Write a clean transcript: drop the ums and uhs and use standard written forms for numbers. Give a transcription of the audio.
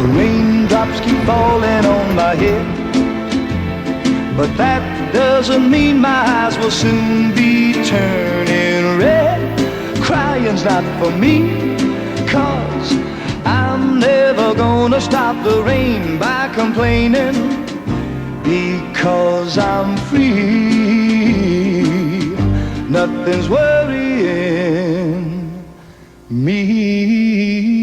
Raindrops keep falling on my head, but that doesn't mean my eyes will soon be turning red. Crying's not for me, 'cause I'm never gonna stop the rain by complaining, because I'm free. Nothing's worrying me.